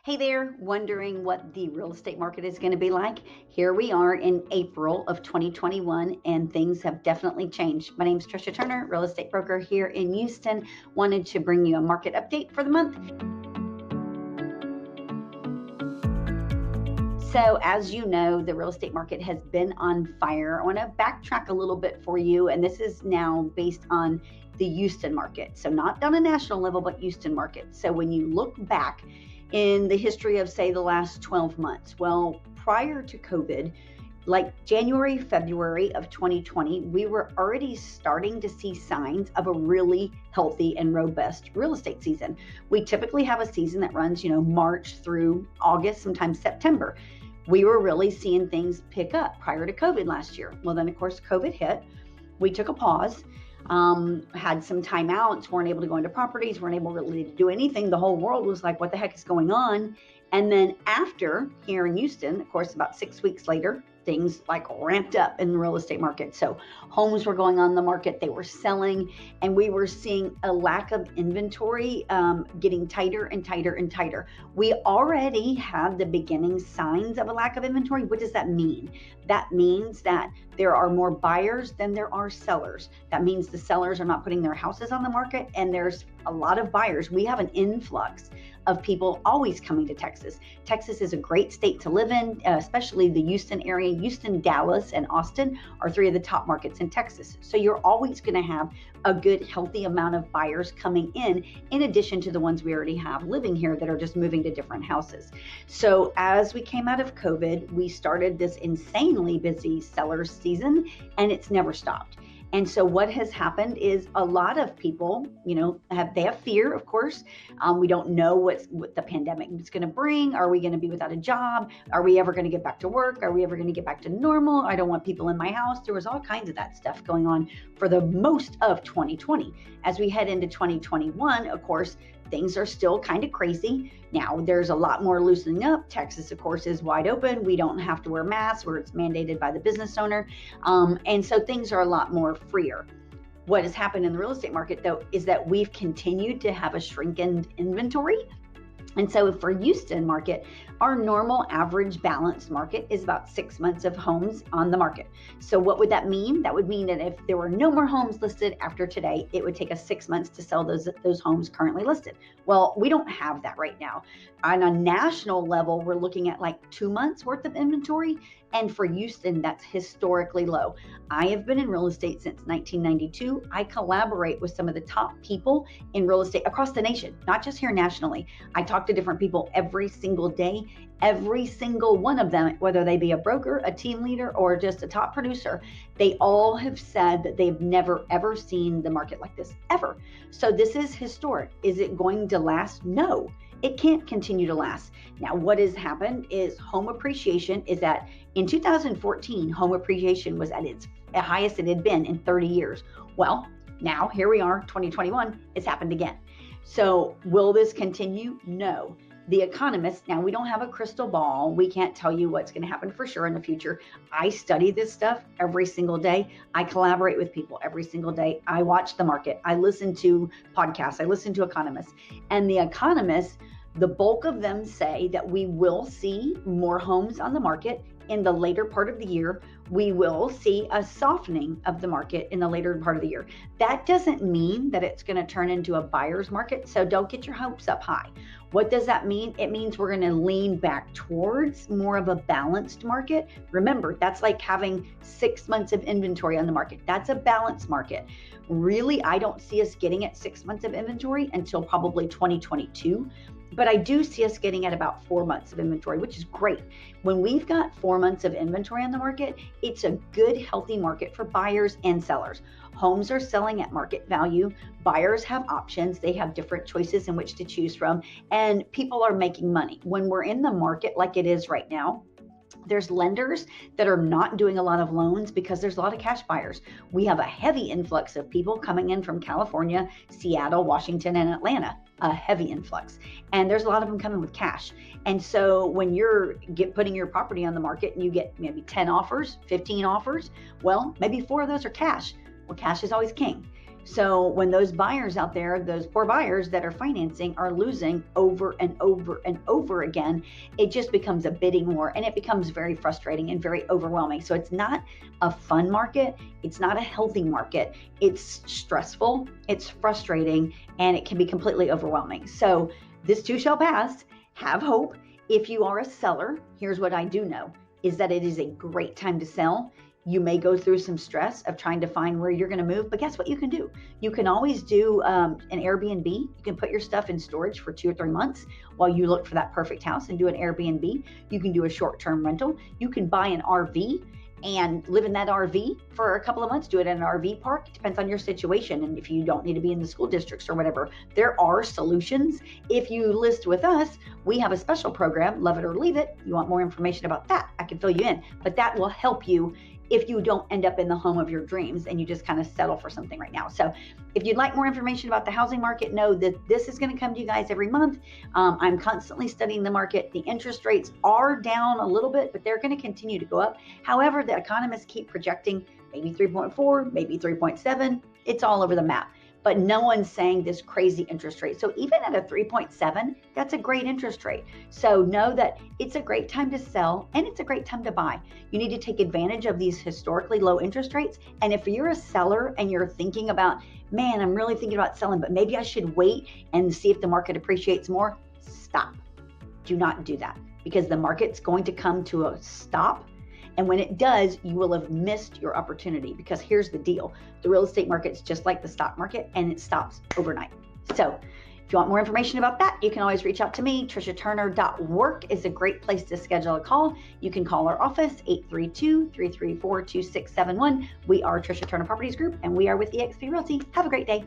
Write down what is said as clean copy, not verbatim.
Hey there, wondering what the real estate market is going to be like? Here we are in April of 2021, and things have definitely changed. My name is Tricia Turner, real estate broker here in Houston. Wanted to bring you a market update for the month. So, as you know, the real estate market has been on fire. I want to backtrack a little bit for you, and this is now based on the Houston market. So, not on a national level, but Houston market. So, when you look back in the history of, say, the last 12 months, well, prior to COVID, like January, February of 2020, we were already starting to see signs of a really healthy and robust real estate season. We typically have a season that runs, March through August, sometimes September. We were really seeing things pick up prior to COVID last year. Well, then, of course, COVID hit. We took a pause, had some timeouts, weren't able to go into properties, weren't able really to do anything. The whole world was like, what the heck is going on? And then after, here in Houston, of course, about 6 weeks later, things like ramped up in the real estate market. So homes were going on the market, they were selling, and we were seeing a lack of inventory getting tighter and tighter and tighter. We already had the beginning signs of a lack of inventory. What does that mean? That means that there are more buyers than there are sellers. That means the sellers are not putting their houses on the market, and there's a lot of buyers. We have an influx of people always coming to Texas. Texas is a great state to live in, especially the Houston area. Houston, Dallas, and Austin are three of the top markets in Texas. So you're always going to have a good, healthy amount of buyers coming in addition to the ones we already have living here that are just moving to different houses. So as we came out of COVID, we started this insanely busy sellers season, and it's never stopped. And so what has happened is a lot of people, they have fear, of course. We don't know what the pandemic is going to bring. Are we going to be without a job? Are we ever going to get back to work? Are we ever going to get back to normal? I don't want people in my house. There was all kinds of that stuff going on for the most of 2020. As we head into 2021, of course, things are still kind of crazy. Now, there's a lot more loosening up. Texas, of course, is wide open. We don't have to wear masks where it's mandated by the business owner. And so things are a lot more freer. What has happened in the real estate market, though, is that we've continued to have a shrinking inventory. And so for Houston market, our normal average balanced market is about 6 months of homes on the market. So what would that mean? That would mean that if there were no more homes listed after today, it would take us 6 months to sell those homes currently listed. Well, we don't have that right now. On a national level, we're looking at like 2 months worth of inventory. And for Houston, that's historically low. I have been in real estate since 1992. I collaborate with some of the top people in real estate across the nation, not just here nationally. I talk to different people every single day. Every single one of them, whether they be a broker, a team leader, or just a top producer, they all have said that they've never, ever seen the market like this, ever. So this is historic. Is it going to last? No. It can't continue to last. Now, what has happened is home appreciation is in 2014, home appreciation was at its highest it had been in 30 years. Well, now here we are, 2021, it's happened again. So will this continue? No. The economists, now we don't have a crystal ball. We can't tell you what's going to happen for sure in the future. I study this stuff every single day. I collaborate with people every single day. I watch the market. I listen to podcasts. I listen to economists. And the economists, the bulk of them say that we will see more homes on the market in the later part of the year. We will see a softening of the market in the later part of the year. That doesn't mean that it's going to turn into a buyer's market, so don't get your hopes up high. What does that mean? It means we're going to lean back towards more of a balanced market. Remember, that's like having 6 months of inventory on the market. That's a balanced market. Really, I don't see us getting at 6 months of inventory until probably 2022. But I do see us getting at about 4 months of inventory, which is great. When we've got 4 months of inventory on the market, it's a good, healthy market for buyers and sellers. Homes are selling at market value. Buyers have options. They have different choices in which to choose from, and people are making money. When we're in the market like it is right now, there's lenders that are not doing a lot of loans because there's a lot of cash buyers. We have a heavy influx of people coming in from California, Seattle, Washington, and Atlanta, a heavy influx. And there's a lot of them coming with cash. And so when you're putting your property on the market and you get maybe 10 offers, 15 offers, well, maybe 4 of those are cash. Well, cash is always king. So when those buyers out there, those poor buyers that are financing, are losing over and over and over again, it just becomes a bidding war, and it becomes very frustrating and very overwhelming. So it's not a fun market. It's not a healthy market. It's stressful, it's frustrating, and it can be completely overwhelming. So this too shall pass. Have hope. If you are a seller, here's what I do know, is that it is a great time to sell. You may go through some stress of trying to find where you're going to move, but guess what you can do? You can always do an Airbnb. You can put your stuff in storage for 2 or 3 months while you look for that perfect house and do an Airbnb. You can do a short-term rental. You can buy an RV and live in that RV for a couple of months. Do it at an RV park. It depends on your situation, and if you don't need to be in the school districts or whatever, there are solutions. If you list with us, we have a special program, Love It or Leave It. You want more information about that, I can fill you in, but that will help you if you don't end up in the home of your dreams and you just kind of settle for something right now. So if you'd like more information about the housing market, know that this is going to come to you guys every month. I'm constantly studying the market. The interest rates are down a little bit, but they're going to continue to go up. However, the economists keep projecting maybe 3.4, maybe 3.7. It's all over the map. But no one's saying this crazy interest rate. So even at a 3.7, that's a great interest rate. So know that it's a great time to sell and it's a great time to buy. You need to take advantage of these historically low interest rates. And if you're a seller and you're thinking about, man, I'm really thinking about selling, but maybe I should wait and see if the market appreciates more, stop. Do not do that, because the market's going to come to a stop. And when it does, you will have missed your opportunity, because here's the deal. The real estate market's just like the stock market, and it stops overnight. So if you want more information about that, you can always reach out to me. triciaturner.work is a great place to schedule a call. You can call our office, 832-334-2671. We are Tricia Turner Properties Group, and we are with eXp Realty. Have a great day.